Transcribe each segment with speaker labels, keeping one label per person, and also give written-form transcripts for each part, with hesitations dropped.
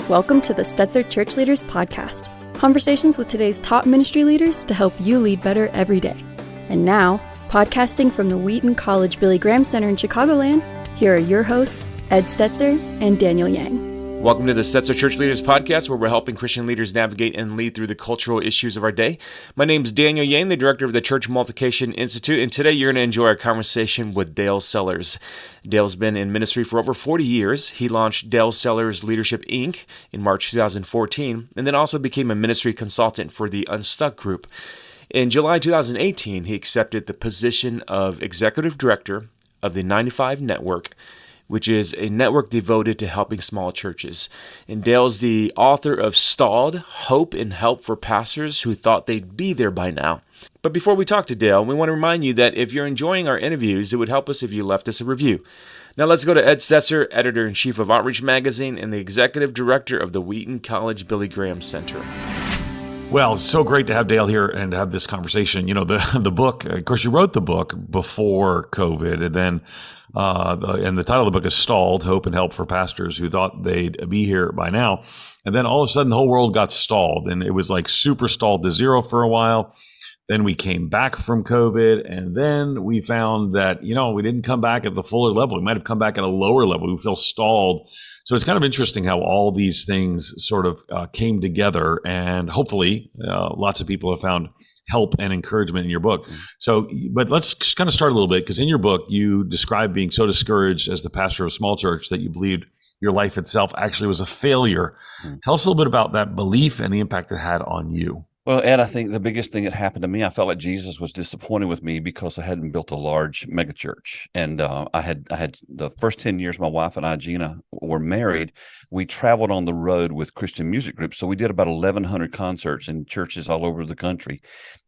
Speaker 1: Welcome to the Stetzer Church Leaders Podcast. Conversations with today's top ministry leaders to help you lead better every day. And now, podcasting from the Wheaton College Billy Graham Center in Chicagoland, here are your hosts, Ed Stetzer and Daniel Yang.
Speaker 2: Welcome to the Stetzer Church Leaders Podcast, where we're helping Christian leaders navigate and lead through the cultural issues of our day. My name is Daniel Yang, the director of the Church Multiplication Institute, and today you're going to enjoy our conversation with Dale Sellers. Dale's been in ministry for over 40 years. He launched Dale Sellers Leadership, Inc. in March 2014, and then also became a ministry consultant for the Unstuck Group. In July 2018, he accepted the position of executive director of the 95 Network, which is a network devoted to helping small churches. And Dale's the author of Stalled, Hope and Help for Pastors Who Thought They'd Be There by Now. But before we talk to Dale, we want to remind you that if you're enjoying our interviews, it would help us if you left us a review. Now let's go to Ed Stetzer, editor-in-chief of Outreach Magazine and the executive director of the Wheaton College Billy Graham Center.
Speaker 3: Well, it's so great to have Dale here and to have this conversation. You know, the book, of course, you wrote the book before COVID, and then and the title of the book is Stalled, Hope and Help for Pastors Who Thought They'd Be Here by Now. And then all of a sudden, the whole world got stalled, and it was like super stalled to zero for a while. Then we came back from COVID, and then we found that, you know, we didn't come back at the fuller level. We might have come back at a lower level. We feel stalled. So it's kind of interesting how all these things sort of came together, and hopefully lots of people have found help and encouragement in your book. So, but let's kind of start a little bit, because in your book, you describe being so discouraged as the pastor of a small church that you believed your life itself actually was a failure. Tell us a little bit about that belief and the impact it had on you.
Speaker 4: Well, Ed, I think the biggest thing that happened to me, I felt like Jesus was disappointed with me because I hadn't built a large megachurch. And I had the first 10 years my wife and I, Gina, were married. We traveled on the road with Christian music groups. So we did about 1,100 concerts in churches all over the country.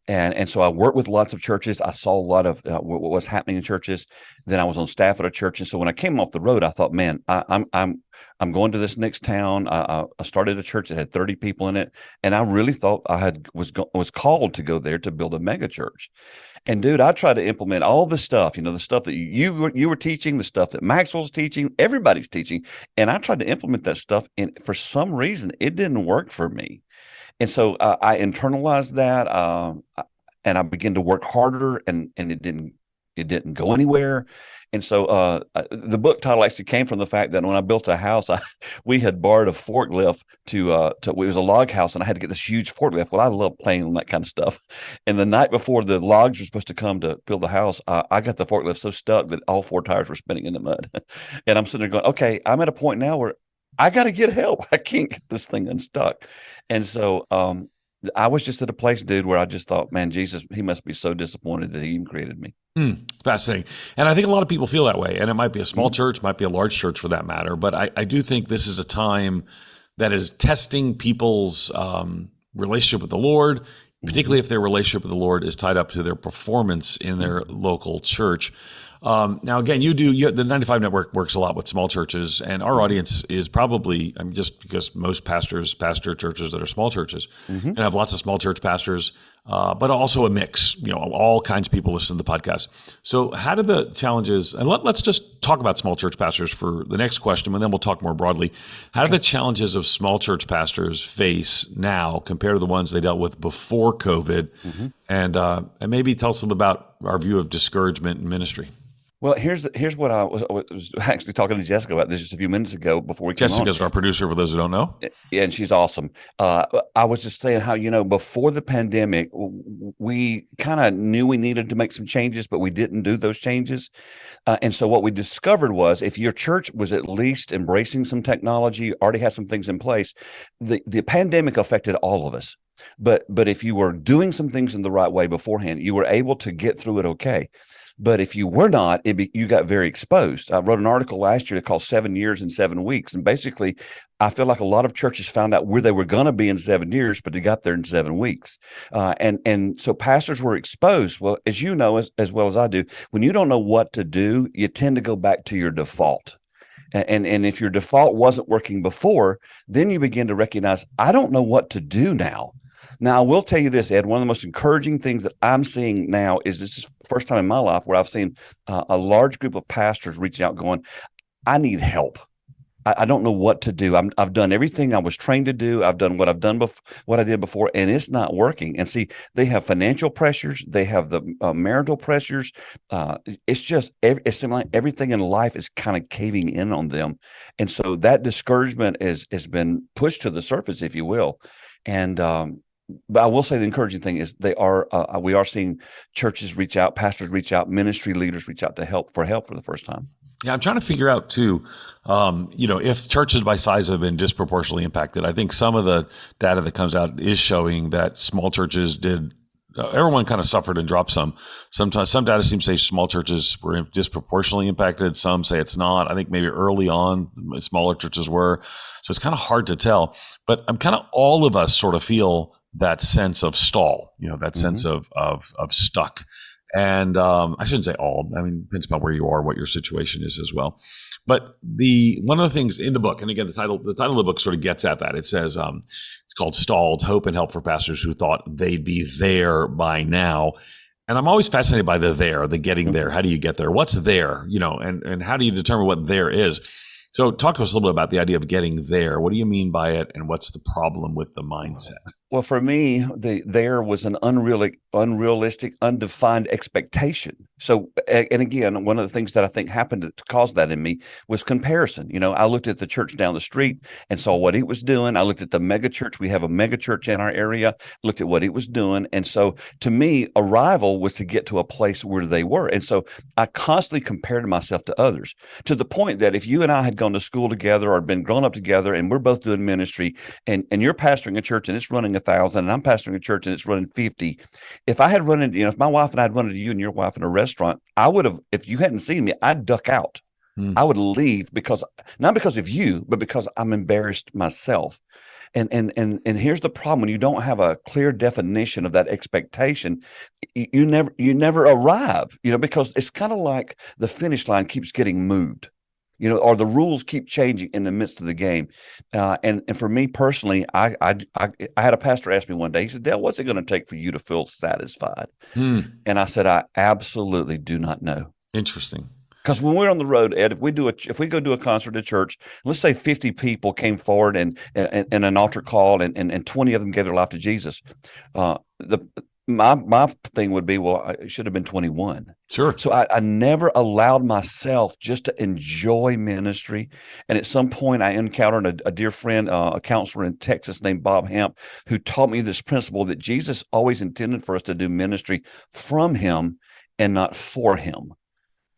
Speaker 4: And so I worked with lots of churches. I saw a lot of what was happening in churches. Then I was on staff at a church. And so when I came off the road, I thought, man, I'm going to this next town. I started a church that had 30 people in it, and I really thought I was called to go there to build a mega church. And dude, I tried to implement all the stuff, you know, the stuff that you were teaching, the stuff that Maxwell's teaching, everybody's teaching, and I tried to implement that stuff, and for some reason, it didn't work for me. And so I internalized that, and I began to work harder, and it didn't go anywhere. And so the book title actually came from the fact that when I built a house, we had borrowed a forklift it was a log house, and I had to get this huge forklift. Well, I love playing on that kind of stuff. And the night before the logs were supposed to come to build the house, I got the forklift so stuck that all four tires were spinning in the mud. And I'm sitting there going, okay, I'm at a point now where I got to get help. I can't get this thing unstuck. And so I was just at a place, dude, where I just thought, man, Jesus, he must be so disappointed that he even created me.
Speaker 3: Fascinating. And I think a lot of people feel that way. And it might be a small church, might be a large church for that matter. But I do think this is a time that is testing people's relationship with the Lord, particularly if their relationship with the Lord is tied up to their performance in their local church. Now, again, the 95 Network works a lot with small churches, and our audience is probably, just because most pastors pastor churches that are small churches, and have lots of small church pastors, but also a mix, you know, all kinds of people listen to the podcast. So how do the challenges, and let's just talk about small church pastors for the next question, and then we'll talk more broadly. How do the challenges of small church pastors face now compared to the ones they dealt with before COVID? And maybe tell us a little about our view of discouragement in ministry.
Speaker 4: Well, here's what I was actually talking to Jessica about this just a few minutes ago before we came on.
Speaker 3: Jessica's our producer, for those who don't know.
Speaker 4: Yeah, and she's awesome. I was just saying how, you know, before the pandemic, we kind of knew we needed to make some changes, but we didn't do those changes. And so what we discovered was if your church was at least embracing some technology, already had some things in place, the pandemic affected all of us. But if you were doing some things in the right way beforehand, you were able to get through it okay. But if you were not, you got very exposed. I wrote an article last year called 7 years and 7 weeks. And basically, I feel like a lot of churches found out where they were going to be in 7 years, but they got there in 7 weeks. And so pastors were exposed. Well, as you know, as well as I do, when you don't know what to do, you tend to go back to your default. And if your default wasn't working before, then you begin to recognize, I don't know what to do now. Now, I will tell you this, Ed, one of the most encouraging things that I'm seeing now is this is the first time in my life where I've seen a large group of pastors reaching out going, I need help. I don't know what to do. I've done everything I was trained to do. I've done what I did before, and it's not working. And see, they have financial pressures. They have the marital pressures. It's just it seems like everything in life is kind of caving in on them, and so that discouragement has been pushed to the surface, if you will. And but I will say the encouraging thing is we are seeing churches reach out, pastors reach out, ministry leaders reach out to help for the first time.
Speaker 3: Yeah, I'm trying to figure out too, if churches by size have been disproportionately impacted. I think some of the data that comes out is showing that small churches did. Everyone kind of suffered and dropped some. Sometimes some data seems to say small churches were disproportionately impacted. Some say it's not. I think maybe early on, smaller churches were. So it's kind of hard to tell. But I'm kind of all of us sort of feel that sense of stall. That sense of stuck. And I shouldn't say all. I mean, it depends upon where you are, what your situation is as well. But one of the things in the book, and again, the title of the book sort of gets at that. It says it's called "Stalled: Hope and Help for Pastors Who Thought They'd Be There by Now." And I'm always fascinated by the getting there. How do you get there? What's there? And how do you determine what there is? So talk to us a little bit about the idea of getting there. What do you mean by it, and what's the problem with the mindset?
Speaker 4: Well, for me, there was an unrealistic, undefined expectation. So, and again, one of the things that I think happened to cause that in me was comparison. I looked at the church down the street and saw what it was doing. I looked at the mega church. We have a mega church in our area, looked at what it was doing. And so to me, arrival was to get to a place where they were. And so I constantly compared myself to others, to the point that if you and I had gone to school together or been grown up together and we're both doing ministry, and you're pastoring a church and it's running 1,000 and I'm pastoring a church and it's running 50. If I had run into, if my wife and I had run into you and your wife in a restaurant, I would have, if you hadn't seen me, I'd duck out. I would leave not because of you, but because I'm embarrassed myself. And here's the problem: when you don't have a clear definition of that expectation, you never arrive, because it's kind of like the finish line keeps getting moved. Or the rules keep changing in the midst of the game. And for me personally, I had a pastor ask me one day, he said, "Dale, what's it going to take for you to feel satisfied?" And I said, "I absolutely do not know."
Speaker 3: Interesting.
Speaker 4: Because when we're on the road, Ed, if we go do a concert at church, let's say 50 people came forward and an altar call and 20 of them gave their life to Jesus. My thing would be, well, it should have been 21.
Speaker 3: Sure.
Speaker 4: So I never allowed myself just to enjoy ministry. And at some point I encountered a dear friend, a counselor in Texas named Bob Hamp, who taught me this principle that Jesus always intended for us to do ministry from him and not for him.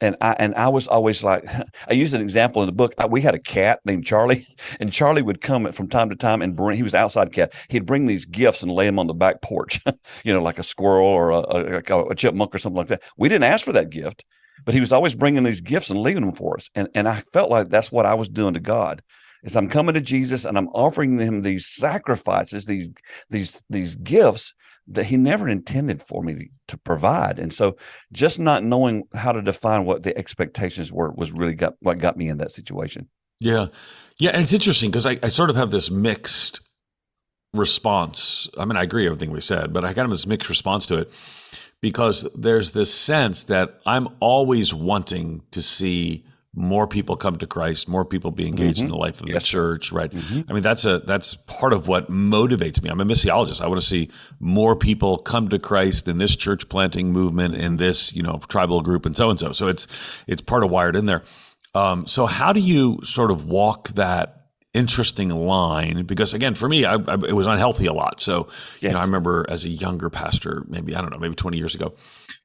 Speaker 4: And I was always like, I used an example in the book. We had a cat named Charlie, and Charlie would come from time to time and he was an outside cat. He'd bring these gifts and lay them on the back porch, like a squirrel or a chipmunk or something like that. We didn't ask for that gift, but he was always bringing these gifts and leaving them for us. And I felt like that's what I was doing to God, is I'm coming to Jesus and I'm offering him these sacrifices, these gifts that he never intended for me to provide. And so just not knowing how to define what the expectations were was really what got me in that situation.
Speaker 3: Yeah. Yeah. And it's interesting because I sort of have this mixed response. I mean, I agree with everything we said, but I kind of have this mixed response to it because there's this sense that I'm always wanting to see more people come to Christ, more people be engaged in the life of the church, right? I mean, that's part of what motivates me. I'm a missiologist. I want to see more people come to Christ in this church planting movement, in this, tribal group and so. So it's part of wired in there. So how do you sort of walk that interesting line? Because again, for me, it was unhealthy a lot. So, I remember as a younger pastor, maybe 20 years ago,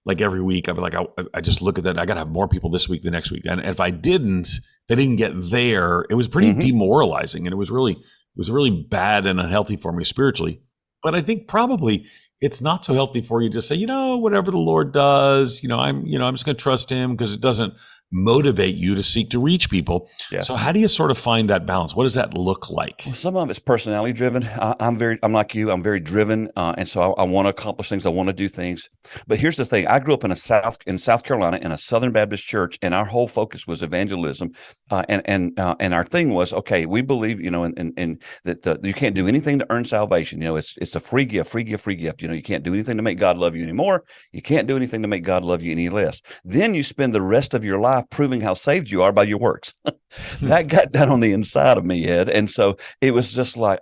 Speaker 3: like every week, I'd be like, I just look at that. I got to have more people this week, the next week. And if I didn't, they didn't get there. It was pretty demoralizing. And it was really bad and unhealthy for me spiritually. But I think probably it's not so healthy for you to say, whatever the Lord does, I'm just going to trust him, because it doesn't motivate you to seek to reach people. Yes. So how do you sort of find that balance? What does that look like?
Speaker 4: Well, some of it's personality driven. I'm like you. I'm very driven. And so I want to accomplish things. I want to do things. But here's the thing. I grew up in South Carolina in a Southern Baptist church, and our whole focus was evangelism. And our thing was, okay, we believe, in that you can't do anything to earn salvation. It's a free gift. You can't do anything to make God love you anymore. You can't do anything to make God love you any less. Then you spend the rest of your life life proving how saved you are by your works. That got done on the inside of me, Ed. And so it was just like,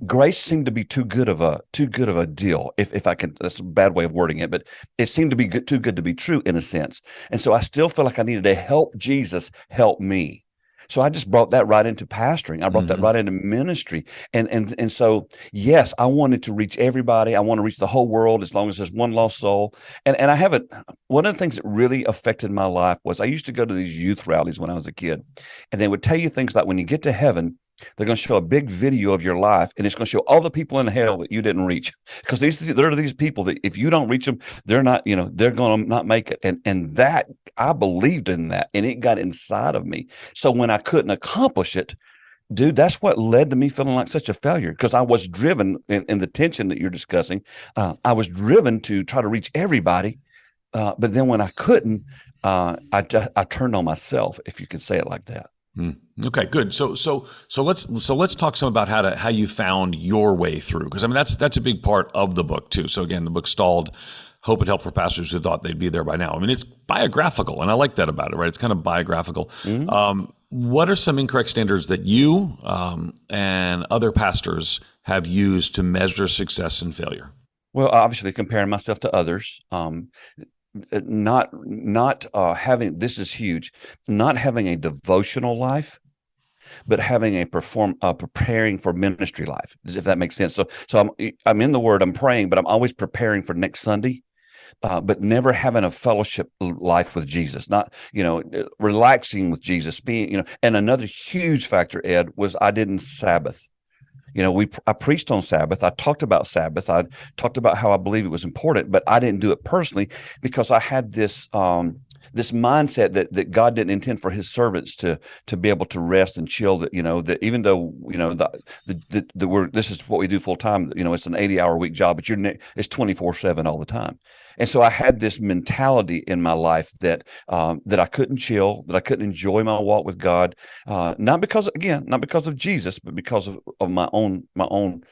Speaker 4: grace seemed to be too good of a deal. If I can, that's a bad way of wording it, but it seemed to be too good to be true in a sense. And so I still feel like I needed to help Jesus help me. So I just brought that right into pastoring. I brought that right into ministry. And so, yes, I wanted to reach everybody. I want to reach the whole world as long as there's one lost soul. And I haven't, one of the things that really affected my life was I used to go to these youth rallies when I was a kid, and they would tell you things like when you get to heaven, they're going to show a big video of your life, and it's going to show all the people in hell that you didn't reach. Because there are these people that if you don't reach them, they're not, they're going to not make it. And that, I believed in that, and it got inside of me. So when I couldn't accomplish it, dude, that's what led to me feeling like such a failure, because I was driven in the tension that you're discussing. I was driven to try to reach everybody. But then when I couldn't, I turned on myself, if you could say it like that.
Speaker 3: Okay, good. So let's talk some about how you found your way through, because I mean that's a big part of the book too. So again, the book Stalled: Hope and Help for Pastors Who Thought They'd Be There by Now. I mean, it's biographical, and I like that about it, right? It's kind of biographical. What are some incorrect standards that you and other pastors have used to measure success and failure?
Speaker 4: Well, obviously comparing myself to others. Not having, this is huge, not having a devotional life, but having a preparing for ministry life, if that makes sense. So I'm in the Word, I'm praying, but I'm always preparing for next Sunday, but never having a fellowship life with Jesus, not, relaxing with Jesus, being, and another huge factor, Ed, was I didn't Sabbath. I preached on Sabbath. I talked about Sabbath. I talked about how I believe it was important, but I didn't do it personally because I had this mindset that God didn't intend for His servants to be able to rest and chill. That that even though this is what we do full time. It's an 80-hour week job, but it's 24/7 all the time. And so I had this mentality in my life that I couldn't chill, that I couldn't enjoy my walk with God, not because of Jesus, but because of my own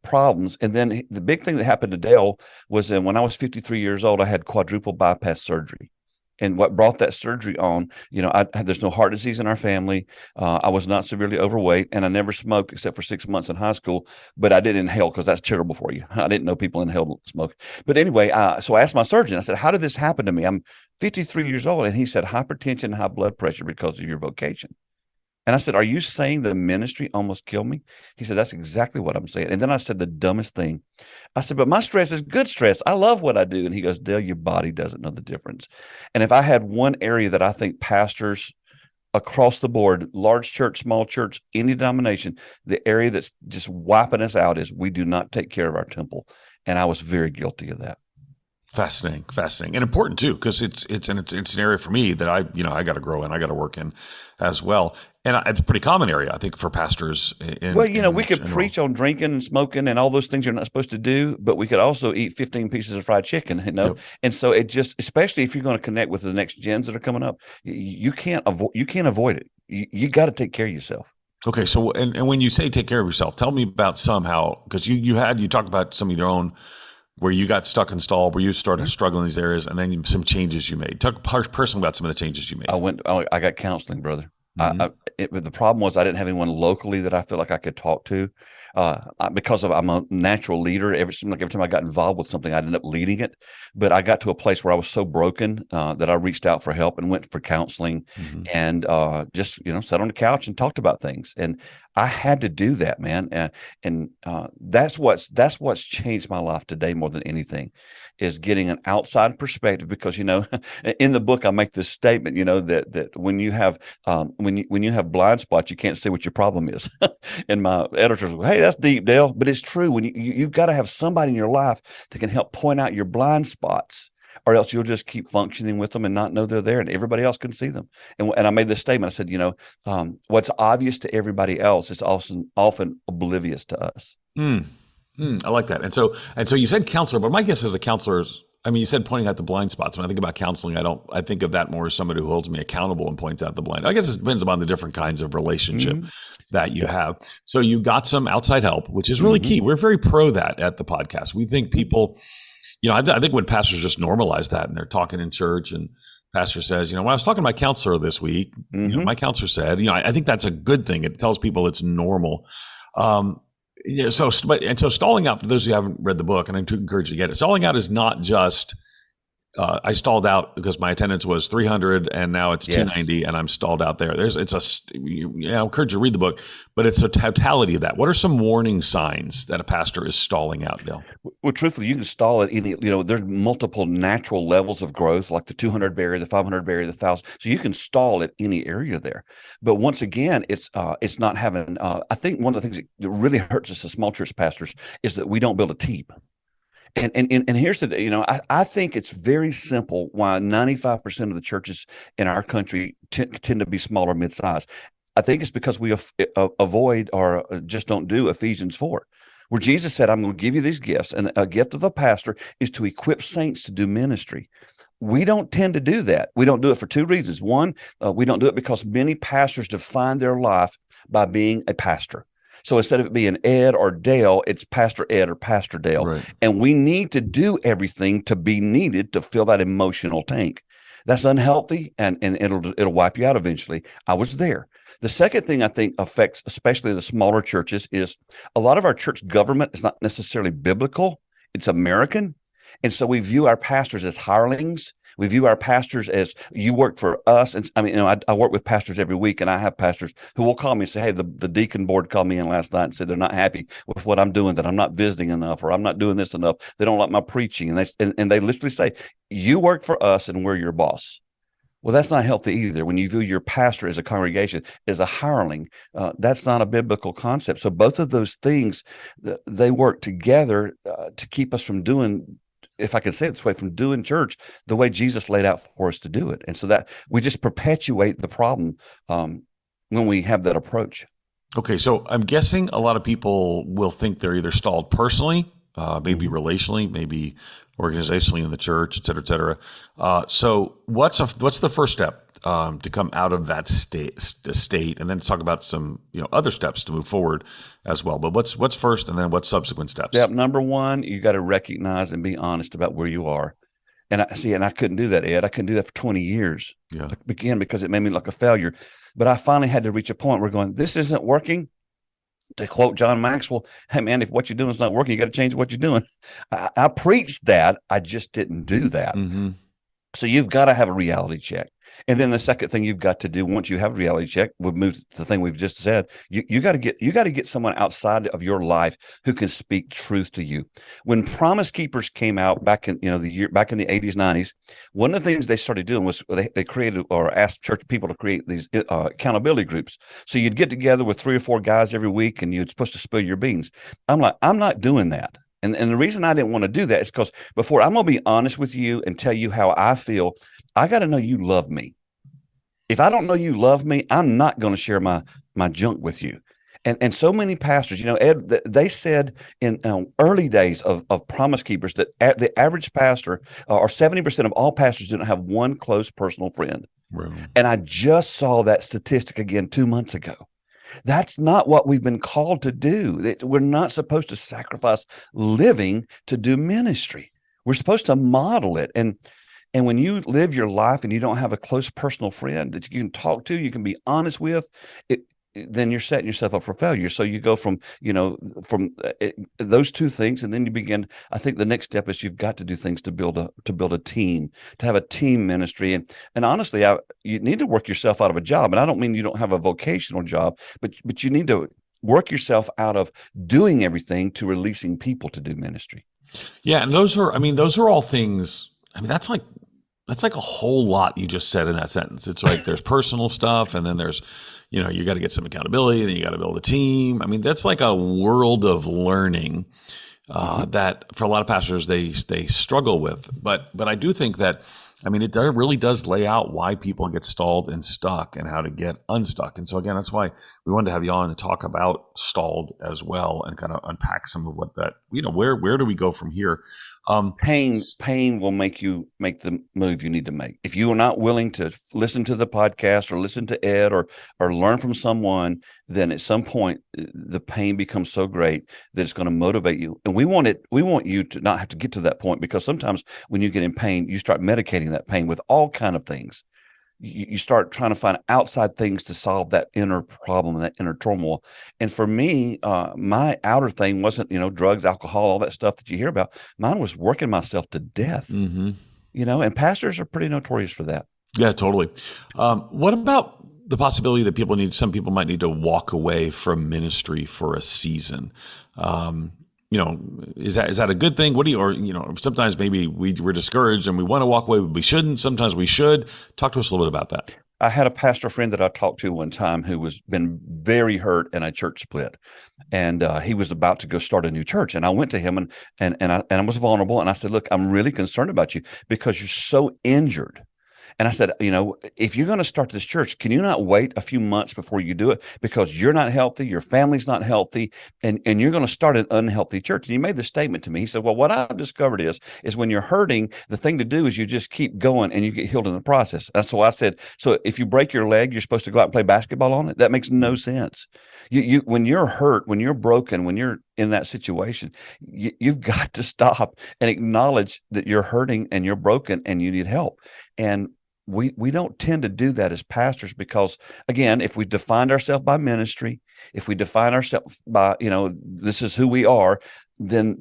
Speaker 4: problems. And then the big thing that happened to Dale was that when I was 53 years old, I had quadruple bypass surgery. And what brought that surgery on, there's no heart disease in our family. I was not severely overweight, and I never smoked except for 6 months in high school. But I didn't inhale because that's terrible for you. I didn't know people inhaled smoke. But anyway, so I asked my surgeon, I said, how did this happen to me? I'm 53 years old. And he said, hypertension, high blood pressure because of your vocation. And I said, are you saying the ministry almost killed me? He said, that's exactly what I'm saying. And then I said the dumbest thing. I said, but my stress is good stress. I love what I do. And he goes, Dale, your body doesn't know the difference. And if I had one area that I think pastors across the board, large church, small church, any denomination, the area that's just wiping us out is we do not take care of our temple. And I was very guilty of that.
Speaker 3: Fascinating, and important too, because it's an area for me that I got to grow in, I got to work in as well, and it's a pretty common area I think for pastors. We could preach on drinking and smoking and all those things you're not supposed to do, but we could also eat 15 pieces of fried chicken, Yep. And so it just, especially if you're going to connect with the next gens that are coming up, you can't avoid it. You got to take care of yourself. Okay, so and when you say take care of yourself, tell me about somehow, because you talked about some of your own, where you got stuck and stalled, where you started struggling in these areas, and then some changes you made. Talk personally about some of the changes you made.
Speaker 4: I got counseling, brother. The problem was I didn't have anyone locally that I felt like I could talk to. Because I'm a natural leader, every time I got involved with something, I ended up leading it. But I got to a place where I was so broken that I reached out for help and went for counseling, and just sat on the couch and talked about things. And I had to do that, man. And that's what's changed my life today more than anything, is getting an outside perspective. Because in the book I make this statement, that when you have when you have blind spots, you can't see what your problem is. And my editors go, "Hey, that's deep, Dale," but it's true. When you've got to have somebody in your life that can help point out your blind spots, or else you'll just keep functioning with them and not know they're there, and everybody else can see them. And I made this statement. I said, what's obvious to everybody else is often oblivious to us.
Speaker 3: I like that. And so you said counselor, but my guess as a counselor is, you said pointing out the blind spots. When I think about counseling, I think of that more as somebody who holds me accountable and points out the blind. I guess it depends upon the different kinds of relationship that you have. So you got some outside help, which is really key. We're very pro that at the podcast. We think people, I think when pastors just normalize that and they're talking in church and pastor says, when I was talking to my counselor this week, my counselor said, I think that's a good thing. It tells people it's normal. So stalling out, for those who haven't read the book, and I encourage you to get it, stalling out is not just, I stalled out because my attendance was 300 and now it's 290 and I'm stalled out there. I encourage you to read the book, but it's a totality of that. What are some warning signs that a pastor is stalling out, Dale?
Speaker 4: Well, truthfully, you can stall at any, there's multiple natural levels of growth, like the 200 barrier, the 500 barrier, the 1,000. So you can stall at any area there. But once again, it's not having, I think one of the things that really hurts us as small church pastors is that we don't build a team. And here's the, I think it's very simple why 95% of the churches in our country tend to be smaller, mid-size. I think it's because we avoid or just don't do Ephesians 4, where Jesus said, I'm going to give you these gifts. And a gift of a pastor is to equip saints to do ministry. We don't tend to do that. We don't do it for two reasons. One, we don't do it because many pastors define their life by being a pastor. So instead of it being Ed or Dale, it's Pastor Ed or Pastor Dale. Right. And we need to do everything to be needed to fill that emotional tank. That's unhealthy, and it'll wipe you out eventually. I was there. The second thing I think affects especially the smaller churches is a lot of our church government is not necessarily biblical. It's American. And so we view our pastors as hirelings. We view our pastors as, you work for us. And I work with pastors every week, and I have pastors who will call me and say, hey, the deacon board called me in last night and said they're not happy with what I'm doing, that I'm not visiting enough, or I'm not doing this enough. They don't like my preaching. And they literally say, you work for us and we're your boss. Well, that's not healthy either. When you view your pastor as a congregation, as a hireling, that's not a biblical concept. So both of those things, they work together to keep us from doing, if I can say it this way, from doing church the way Jesus laid out for us to do it. And so that we just perpetuate the problem when we have that approach.
Speaker 3: Okay, so I'm guessing a lot of people will think they're either stalled personally, maybe relationally, maybe organizationally in the church, et cetera, et cetera. So what's the first step to come out of that state, and then talk about some other steps to move forward as well. But what's first, and then what's subsequent steps?
Speaker 4: Step number one, you got to recognize and be honest about where you are. And I couldn't do that, Ed. I couldn't do that for 20 years. Yeah. Again, because it made me look a failure. But I finally had to reach a point where going, this isn't working. To quote John Maxwell, hey, man, if what you're doing is not working, you got to change what you're doing. I preached that. I just didn't do that. Mm-hmm. So you've got to have a reality check. And then the second thing you've got to do once you have a reality check, we'll move to the thing we've just said. You got to get someone outside of your life who can speak truth to you. When Promise Keepers came out back in back in the 80s, 90s, one of the things they started doing was they created or asked church people to create these accountability groups. So you'd get together with 3 or 4 guys every week, and you're supposed to spill your beans. I'm not doing that. And the reason I didn't want to do that is because before I'm going to be honest with you and tell you how I feel, I got to know you love me. If I don't know you love me, I'm not going to share my junk with you. And so many pastors, Ed, they said in early days of Promise Keepers that the average pastor, or 70% of all pastors, didn't have one close personal friend. Right. And I just saw that statistic again 2 months ago. That's not what we've been called to do. We're not supposed to sacrifice living to do ministry. We're supposed to model it. And when you live your life and you don't have a close personal friend that you can talk to, you can be honest with, then you're setting yourself up for failure. So you go from those two things, and then you begin. I think the next step is you've got to do things to build a team, to have a team ministry, and honestly, you need to work yourself out of a job. And I don't mean you don't have a vocational job, but you need to work yourself out of doing everything to releasing people to do ministry.
Speaker 3: Yeah, and those are all things. That's like a whole lot you just said in that sentence. It's like there's personal stuff, and then there's, you got to get some accountability, and then you got to build a team. That's like a world of learning that for a lot of pastors they struggle with. But I do think that, it really does lay out why people get stalled and stuck and how to get unstuck. And so again, that's why we wanted to have you on to talk about stalled as well and kind of unpack some of what that, where do we go from here?
Speaker 4: Pain will make you make the move you need to make. If you are not willing to listen to the podcast or listen to Ed or learn from someone, then at some point the pain becomes so great that it's going to motivate you. And we want you to not have to get to that point, because sometimes when you get in pain, you start medicating that pain with all kind of things. You start trying to find outside things to solve that inner problem and that inner turmoil. And for me, my outer thing wasn't, drugs, alcohol, all that stuff that you hear about. Mine was working myself to death, and pastors are pretty notorious for that.
Speaker 3: Yeah, totally. What about the possibility that some people might need to walk away from ministry for a season? Is that a good thing? Sometimes maybe we're discouraged and we want to walk away, but we shouldn't. Sometimes we should. Talk to us a little bit about that.
Speaker 4: I had a pastor friend that I talked to one time who was been very hurt in a church split, and he was about to go start a new church. And I went to him and I was vulnerable, and I said, "Look, I'm really concerned about you because you're so injured." And I said, if you're going to start this church, can you not wait a few months before you do it? Because you're not healthy, your family's not healthy, and you're going to start an unhealthy church. And he made the statement to me. He said, well, what I've discovered is when you're hurting, the thing to do is you just keep going and you get healed in the process. That's why I said, so if you break your leg, you're supposed to go out and play basketball on it? That makes no sense. You when you're hurt, when you're broken, when you're in that situation, you've got to stop and acknowledge that you're hurting and you're broken and you need help. And we don't tend to do that as pastors because, again, if we defined ourselves by ministry, if we define ourselves by, this is who we are, then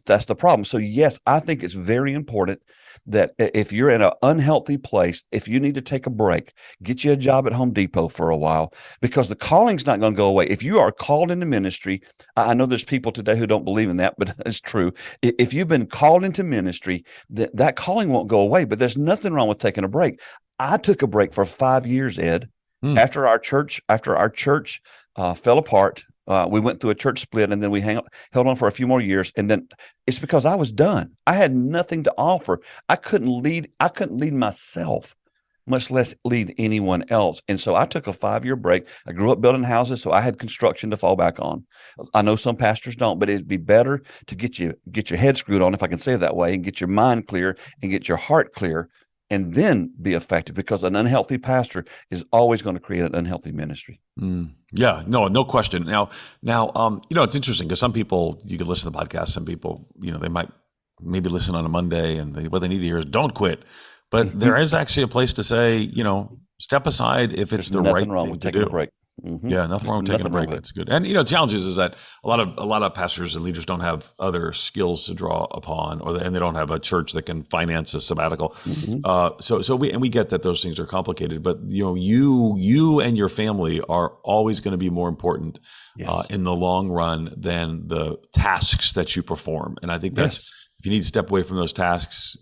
Speaker 4: that's the problem. So yes, I think it's very important that if you're in an unhealthy place, if you need to take a break, get you a job at Home Depot for a while, because the calling's not going to go away. If you are called into ministry, I know there's people today who don't believe in that, but it's true. If you've been called into ministry, that calling won't go away, but there's nothing wrong with taking a break. I took a break for 5 years, Ed, after our church fell apart. We went through a church split, and then we held on for a few more years. And then it's because I was done. I had nothing to offer. I couldn't lead myself, much less lead anyone else. And so I took a 5-year break. I grew up building houses, so I had construction to fall back on. I know some pastors don't, but it'd be better to get your head screwed on, if I can say it that way, and get your mind clear and get your heart clear, and then be effective, because an unhealthy pastor is always going to create an unhealthy ministry.
Speaker 3: Yeah, no question. Now, it's interesting because some people, you could listen to the podcast. Some people, they might maybe listen on a Monday, and what they need to hear is don't quit. But there is actually a place to say, step aside if it's the right thing to do.
Speaker 4: A break.
Speaker 3: Yeah, nothing wrong with taking a break. That's good. And the challenge is that a lot of pastors and leaders don't have other skills to draw upon, and they don't have a church that can finance a sabbatical. So we get that those things are complicated, but you and your family are always going to be more important in the long run than the tasks that you perform. And I think that's if you need to step away from those tasks,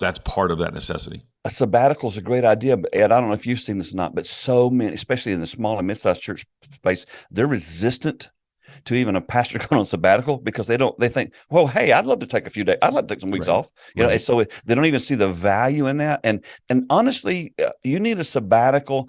Speaker 3: that's part of that necessity.
Speaker 4: A sabbatical is a great idea, but Ed, I don't know if you've seen this or not, but so many, especially in the small and mid-sized church space, they're resistant to even a pastor going on sabbatical because they think, well, hey, I'd love to take a few days. I'd love to take some weeks off. So they don't even see the value in that. And honestly, you need a sabbatical,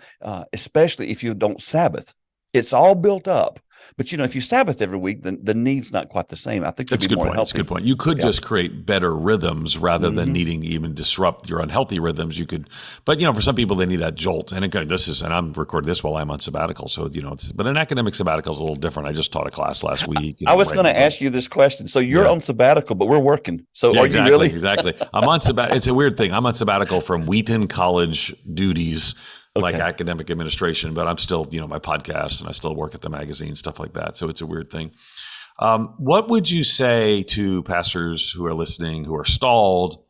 Speaker 4: especially if you don't Sabbath. It's all built up. But, if you Sabbath every week, then the need's not quite the same. I think
Speaker 3: that's a good point. That's a good point. You could just create better rhythms rather than needing to even disrupt your unhealthy rhythms. You could, but for some people, they need that jolt. And I'm recording this while I'm on sabbatical. So, but an academic sabbatical is a little different. I just taught a class last week.
Speaker 4: I was going to ask you this question. So you're on sabbatical, but we're working. So are you really?
Speaker 3: Exactly. I'm on sabbatical. It's a weird thing. I'm on sabbatical from Wheaton College duties. Like academic administration, but I'm still, my podcast, and I still work at the magazine, stuff like that. So it's a weird thing. What would you say to pastors who are listening, who are stalled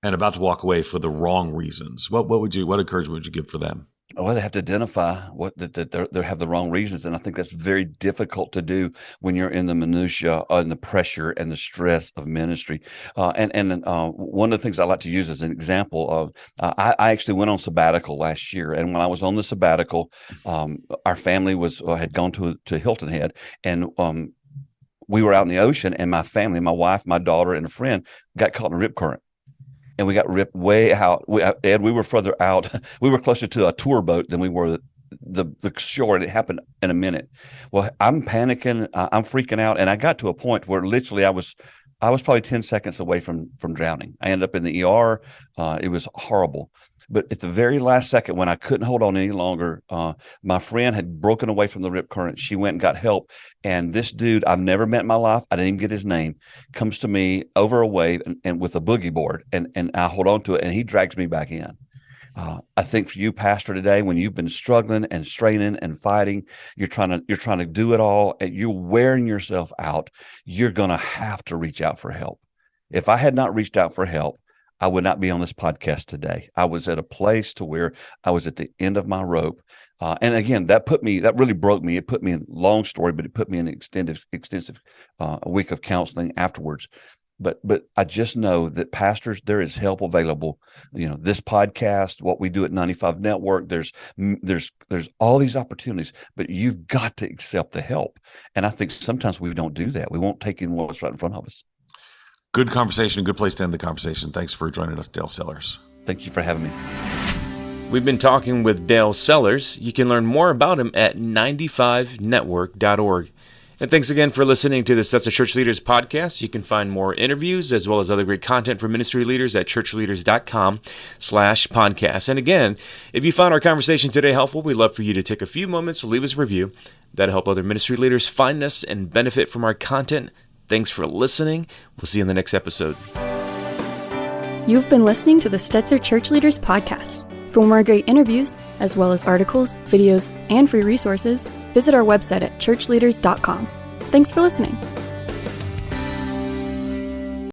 Speaker 3: and about to walk away for the wrong reasons? What encouragement would you give for them?
Speaker 4: Well, they have to identify that they have the wrong reasons, and I think that's very difficult to do when you're in the minutia and the pressure and the stress of ministry. And one of the things I like to use as an example of, I actually went on sabbatical last year, and when I was on the sabbatical, our family had gone to Hilton Head, and we were out in the ocean, and my family, my wife, my daughter, and a friend got caught in a rip current. And we got ripped way out. Ed, we were further out. We were closer to a tour boat than we were the shore, and it happened in a minute. Well, I'm panicking. I'm freaking out. And I got to a point where literally I was probably 10 seconds away from drowning. I ended up in the ER. It was horrible. But at the very last second, when I couldn't hold on any longer, my friend had broken away from the rip current. She went and got help. And this dude I've never met in my life, I didn't even get his name, comes to me over a wave and with a boogie board, and I hold on to it, and he drags me back in. I think for you, Pastor, today, when you've been struggling and straining and fighting, you're trying to do it all, and you're wearing yourself out, you're going to have to reach out for help. If I had not reached out for help, I would not be on this podcast today. I was at a place to where I was at the end of my rope. And again, that really broke me. It put me in, long story, but it put me in an extensive week of counseling afterwards. But I just know that, pastors, there is help available. This podcast, what we do at 95 Network, there's all these opportunities, but you've got to accept the help. And I think sometimes we don't do that. We won't take in what's right in front of us.
Speaker 3: Good conversation. Good place to end the conversation. Thanks for joining us, Dale Sellers.
Speaker 4: Thank you for having me.
Speaker 2: We've been talking with Dale Sellers. You can learn more about him at 95network.org. And thanks again for listening to the Sets of Church Leaders podcast. You can find more interviews as well as other great content from ministry leaders at ChurchLeaders.com/podcast. And again, if you found our conversation today helpful, we'd love for you to take a few moments to leave us a review. That'll help other ministry leaders find us and benefit from our content. Thanks for listening. We'll see you in the next episode.
Speaker 1: You've been listening to the Stetzer Church Leaders podcast. For more great interviews, as well as articles, videos, and free resources, visit our website at ChurchLeaders.com. Thanks for listening.